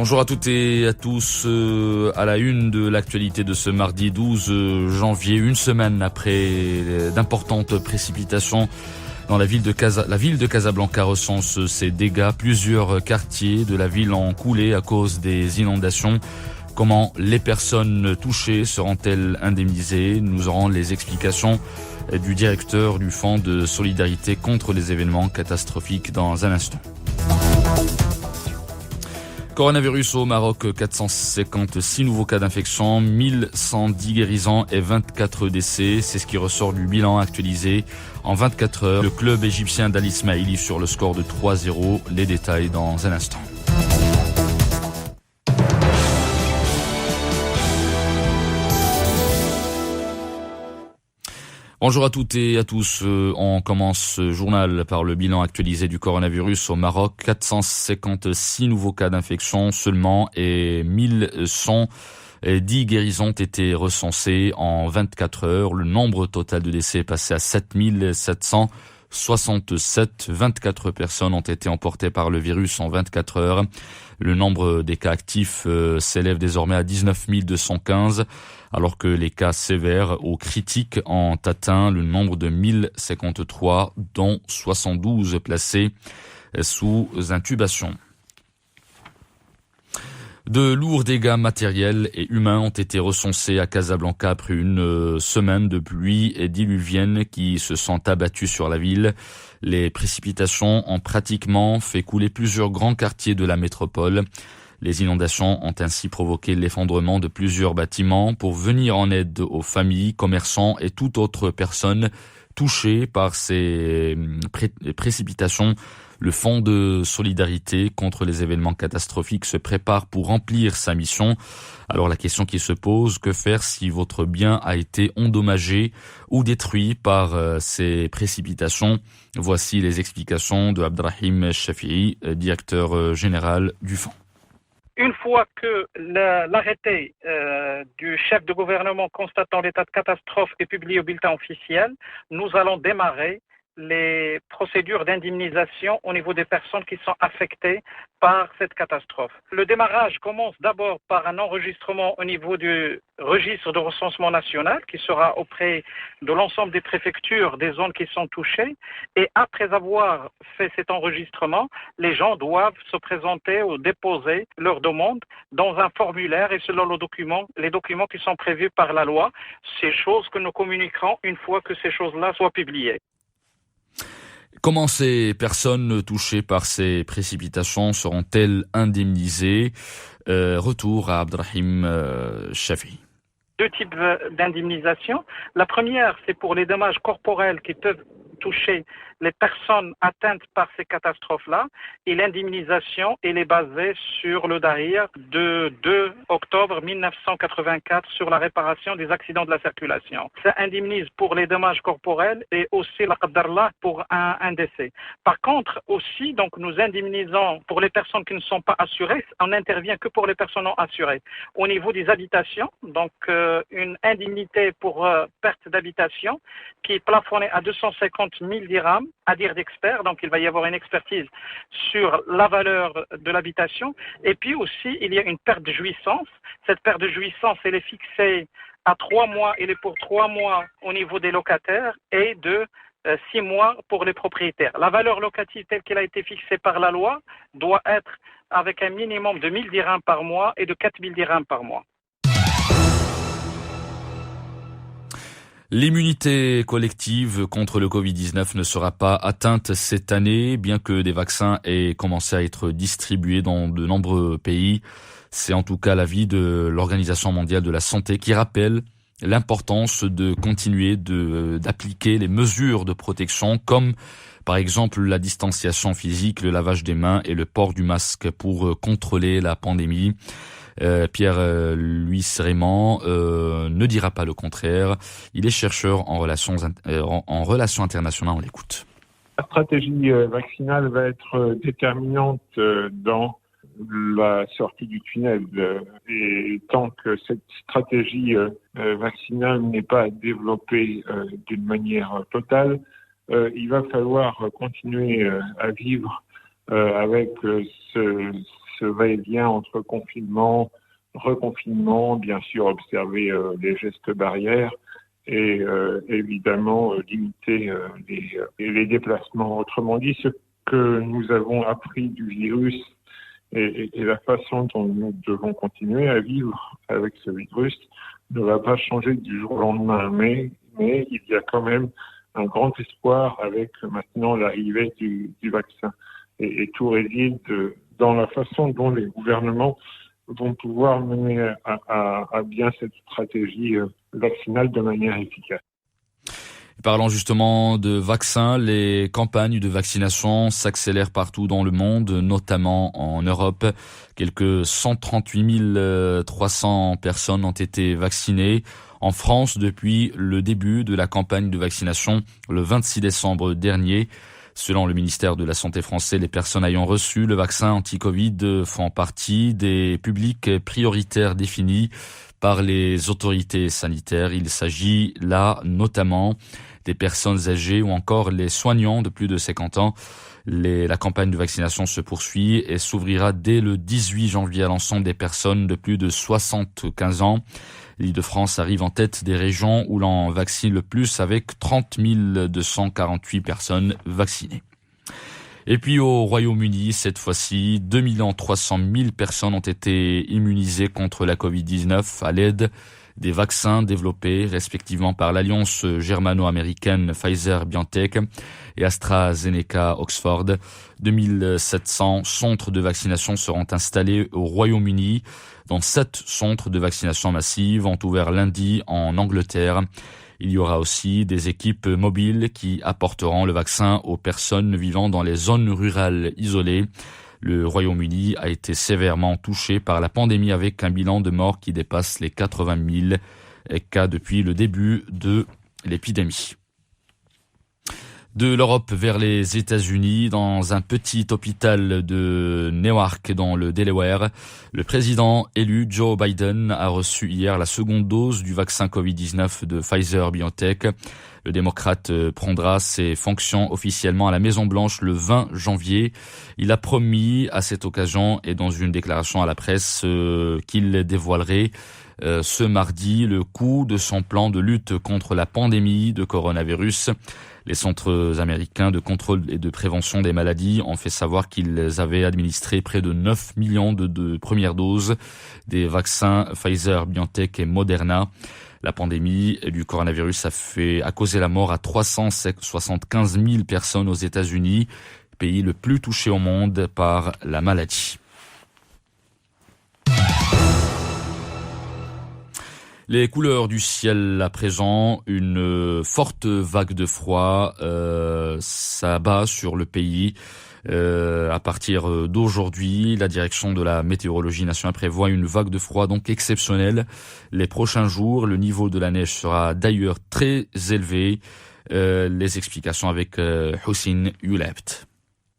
Bonjour à toutes et à tous. À la une de l'actualité de ce mardi 12 janvier, une semaine après d'importantes précipitations dans la ville de Casablanca recense ces dégâts. Plusieurs quartiers de la ville ont coulé à cause des inondations. Comment les personnes touchées seront-elles indemnisées? Nous aurons les explications du directeur du Fonds de solidarité contre les événements catastrophiques dans un instant. Coronavirus au Maroc, 456 nouveaux cas d'infection, 1110 guérisons et 24 décès. C'est ce qui ressort du bilan actualisé en 24 heures. Le club égyptien d'Al Ismaili sur le score de 3-0. Les détails dans un instant. Bonjour à toutes et à tous. On commence ce journal par le bilan actualisé du coronavirus au Maroc. 456 nouveaux cas d'infection seulement et 1110 guérisons ont été recensées en 24 heures. Le nombre total de décès est passé à 7767. 24 personnes ont été emportées par le virus en 24 heures. Le nombre des cas actifs s'élève désormais à 19 215, alors que les cas sévères ou critiques ont atteint le nombre de 1053, dont 72 placés sous intubation. De lourds dégâts matériels et humains ont été recensés à Casablanca après une semaine de pluie diluvienne qui se sont abattues sur la ville. Les précipitations ont pratiquement fait couler plusieurs grands quartiers de la métropole. Les inondations ont ainsi provoqué l'effondrement de plusieurs bâtiments pour venir en aide aux familles, commerçants et toute autre personne touchée par ces précipitations. Le Fonds de solidarité contre les événements catastrophiques se prépare pour remplir sa mission. Alors la question qui se pose, que faire si votre bien a été endommagé ou détruit par ces précipitations? Voici les explications de Abdrahim Shafi'i, directeur général du Fonds. Une fois que l'arrêté du chef de gouvernement constatant l'état de catastrophe est publié au bulletin officiel, nous allons démarrer les procédures d'indemnisation au niveau des personnes qui sont affectées par cette catastrophe. Le démarrage commence d'abord par un enregistrement au niveau du registre de recensement national qui sera auprès de l'ensemble des préfectures des zones qui sont touchées, et après avoir fait cet enregistrement, les gens doivent se présenter ou déposer leur demande dans un formulaire et selon les documents qui sont prévus par la loi, ces choses que nous communiquerons une fois que ces choses-là soient publiées. Comment ces personnes touchées par ces précipitations seront-elles indemnisées? Retour à Abdrahim Shafi'i. Deux types d'indemnisation. La première, c'est pour les dommages corporels qui peuvent toucher les personnes atteintes par ces catastrophes-là, et l'indemnisation, elle est basée sur le Dahir de 2 octobre 1984 sur la réparation des accidents de la circulation. Ça indemnise pour les dommages corporels et aussi la qaddarlah pour un décès. Par contre, aussi, donc, nous indemnisons pour les personnes qui ne sont pas assurées, on n'intervient que pour les personnes non assurées. Au niveau des habitations, donc une indemnité pour perte d'habitation qui est plafonnée à 250 000 dirhams, à dire d'experts, donc il va y avoir une expertise sur la valeur de l'habitation. Et puis aussi, il y a une perte de jouissance. Cette perte de jouissance, elle est fixée à 3 mois, elle est pour 3 mois au niveau des locataires et de 6 mois pour les propriétaires. La valeur locative telle qu'elle a été fixée par la loi doit être avec un minimum de 1000 dirhams par mois et de 4000 dirhams par mois. L'immunité collective contre le Covid-19 ne sera pas atteinte cette année, bien que des vaccins aient commencé à être distribués dans de nombreux pays. C'est en tout cas l'avis de l'Organisation mondiale de la santé qui rappelle l'importance de continuer d'appliquer les mesures de protection comme par exemple la distanciation physique, le lavage des mains et le port du masque pour contrôler la pandémie. Pierre-Louis Raymond ne dira pas le contraire. Il est chercheur en relations internationales. On l'écoute. La stratégie vaccinale va être déterminante dans la sortie du tunnel. Et tant que cette stratégie vaccinale n'est pas développée d'une manière totale, il va falloir continuer à vivre avec ce va-et-vient entre confinement, reconfinement, bien sûr observer les gestes barrières et évidemment limiter les déplacements. Autrement dit, ce que nous avons appris du virus et la façon dont nous devons continuer à vivre avec ce virus ne va pas changer du jour au lendemain, mais il y a quand même un grand espoir avec maintenant l'arrivée du vaccin. Et tout réside dans la façon dont les gouvernements vont pouvoir mener à bien cette stratégie vaccinale de manière efficace. Parlant justement de vaccins, les campagnes de vaccination s'accélèrent partout dans le monde, notamment en Europe. Quelques 138 300 personnes ont été vaccinées en France depuis le début de la campagne de vaccination le 26 décembre dernier. Selon le ministère de la Santé français, les personnes ayant reçu le vaccin anti-Covid font partie des publics prioritaires définis par les autorités sanitaires. Il s'agit là notamment des personnes âgées ou encore les soignants de plus de 50 ans. La campagne de vaccination se poursuit et s'ouvrira dès le 18 janvier à l'ensemble des personnes de plus de 75 ans. L'Île-de-France arrive en tête des régions où l'on vaccine le plus avec 30 248 personnes vaccinées. Et puis au Royaume-Uni, cette fois-ci, 2 300 000 personnes ont été immunisées contre la Covid-19 à l'aide des vaccins développés respectivement par l'alliance germano-américaine Pfizer-BioNTech et AstraZeneca-Oxford. 2700 centres de vaccination seront installés au Royaume-Uni, dont 7 centres de vaccination massive ont ouvert lundi en Angleterre. Il y aura aussi des équipes mobiles qui apporteront le vaccin aux personnes vivant dans les zones rurales isolées. Le Royaume-Uni a été sévèrement touché par la pandémie avec un bilan de morts qui dépasse les 80 000 cas depuis le début de l'épidémie. De l'Europe vers les États-Unis, dans un petit hôpital de Newark dans le Delaware, le président élu Joe Biden a reçu hier la seconde dose du vaccin Covid-19 de Pfizer-BioNTech. Le démocrate prendra ses fonctions officiellement à la Maison-Blanche le 20 janvier. Il a promis à cette occasion et dans une déclaration à la presse qu'il dévoilerait ce mardi le coût de son plan de lutte contre la pandémie de coronavirus. Les centres américains de contrôle et de prévention des maladies ont fait savoir qu'ils avaient administré près de 9 millions de premières doses des vaccins Pfizer, BioNTech et Moderna. La pandémie du coronavirus a causé la mort à 375 000 personnes aux États-Unis, pays le plus touché au monde par la maladie. Les couleurs du ciel à présent, une forte vague de froid s'abat sur le pays. À partir d'aujourd'hui, la direction de la météorologie nationale prévoit une vague de froid donc exceptionnelle. Les prochains jours, le niveau de la neige sera d'ailleurs très élevé. Les explications avec Houssine Youlebt.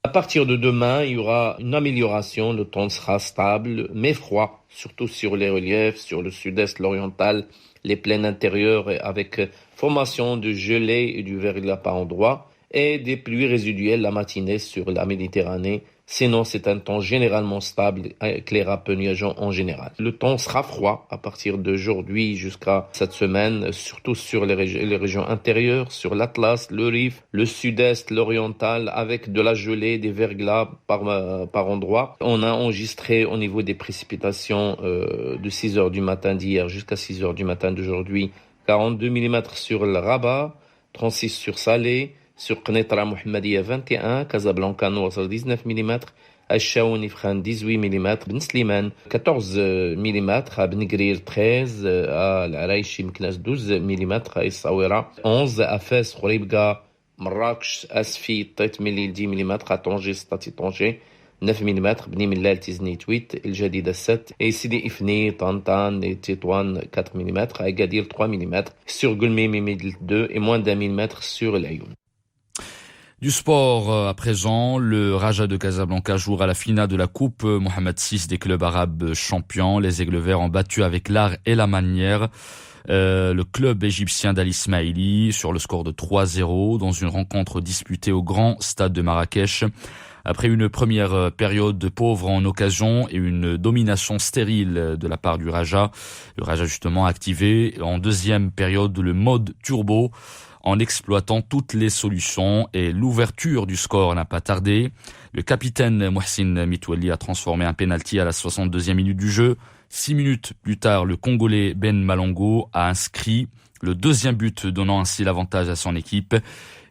À partir de demain, il y aura une amélioration, le temps sera stable, mais froid, surtout sur les reliefs, sur le sud-est, l'oriental, les plaines intérieures avec formation de gelée et du verglas par endroits et des pluies résiduelles la matinée sur la Méditerranée. Sinon, c'est un temps généralement stable, éclairable, peu nuageant en général. Le temps sera froid à partir d'aujourd'hui jusqu'à cette semaine, surtout sur les régions intérieures, sur l'Atlas, le Rif, le sud-est, l'oriental, avec de la gelée, des verglas par endroits. On a enregistré au niveau des précipitations de 6 heures du matin d'hier jusqu'à 6 heures du matin d'aujourd'hui, 42 mm sur le Rabat, 36 sur Salé, sur Qnetra Mohammedia 21, Casablanca Nouassar 19 mm, Achaoun Ifkhan 18 mm, Ben Sliman 14 mm, à Ben Grir 13, à Al-Araïchi Mknas 12 mm, à Essaouira 11, à Fès, Khouribga, Marrakech, Asfi, Tait Melil 10 mm, à Tanger, Stati Tanger 9 mm, Bni Millal Tizni 8, El Jadida 7, et Sidi Ifni, Tantan et Tétouan 4 mm, à Agadir 3 mm, sur Gulmi Mimid 2 et moins d'1 mm sur l'Ayoun. Du sport à présent, le Raja de Casablanca jouera la finale de la Coupe Mohamed VI des clubs arabes champions. Les Aigles Verts ont battu avec l'art et la manière le club égyptien d'Al Ismaili sur le score de 3-0 dans une rencontre disputée au grand stade de Marrakech. Après une première période pauvre en occasion et une domination stérile de la part du Raja, le Raja justement a activé en deuxième période le mode turbo en exploitant toutes les solutions et l'ouverture du score n'a pas tardé. Le capitaine Mohsin Mitwalli a transformé un penalty à la 62e minute du jeu. 6 minutes plus tard, le Congolais Ben Malongo a inscrit le deuxième but, donnant ainsi l'avantage à son équipe.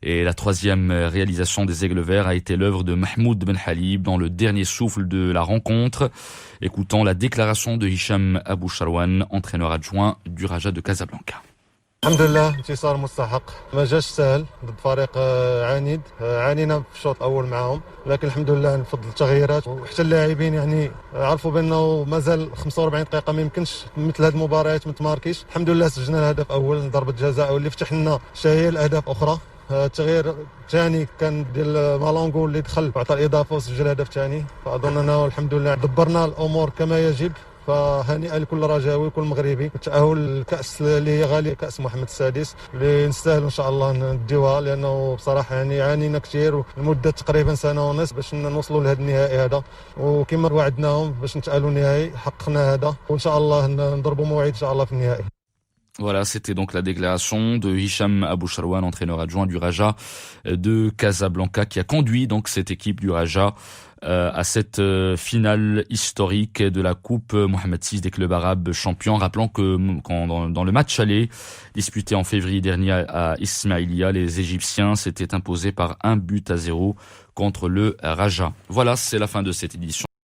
Et la troisième réalisation des Aigles Verts a été l'œuvre de Mahmoud Ben Halib dans le dernier souffle de la rencontre. Écoutons la déclaration de Hicham Abou Charouane, entraîneur adjoint du Raja de Casablanca. الحمد لله انتصار مستحق ما جاش سهل ضد فريق عنيد عانينا في الشوط الاول معهم لكن الحمد لله نفضل التغييرات وحتى اللاعبين يعني عرفوا بانه مازال 45 دقيقه ما يمكنش مثل هذه المباريات ما تماركيش الحمد لله سجلنا الهدف اول ضربه جزاء واللي فتح لنا شاهي الاهداف اخرى التغيير الثاني كان ديال مالونغو اللي دخل وعطى الاضافه وسجل هدف ثاني فاظن انه الحمد لله دبرنا الامور كما يجب فهنيئا لكل رجاوي وكل مغربي التأهل الكأس اللي هي غالية كأس محمد السادس اللي نستاهل إن شاء الله نديوها لأنه بصراحة يعني عانينا كثير والمدة تقريبا سنة ونص باش نوصلوا لهذا النهائي هذا وكما وعدناهم باش نتأهلوا النهائي حققنا هذا وإن شاء الله نضربوا موعد إن شاء الله في النهائي. Voilà, c'était donc la déclaration de Hicham Abou Charouane, entraîneur adjoint du Raja de Casablanca, qui a conduit donc cette équipe du Raja à cette finale historique de la Coupe Mohamed VI des clubs arabes champions. Rappelant que dans le match aller disputé en février dernier à Ismailia, les Égyptiens s'étaient imposés par 1-0 contre le Raja. Voilà, c'est la fin de cette édition.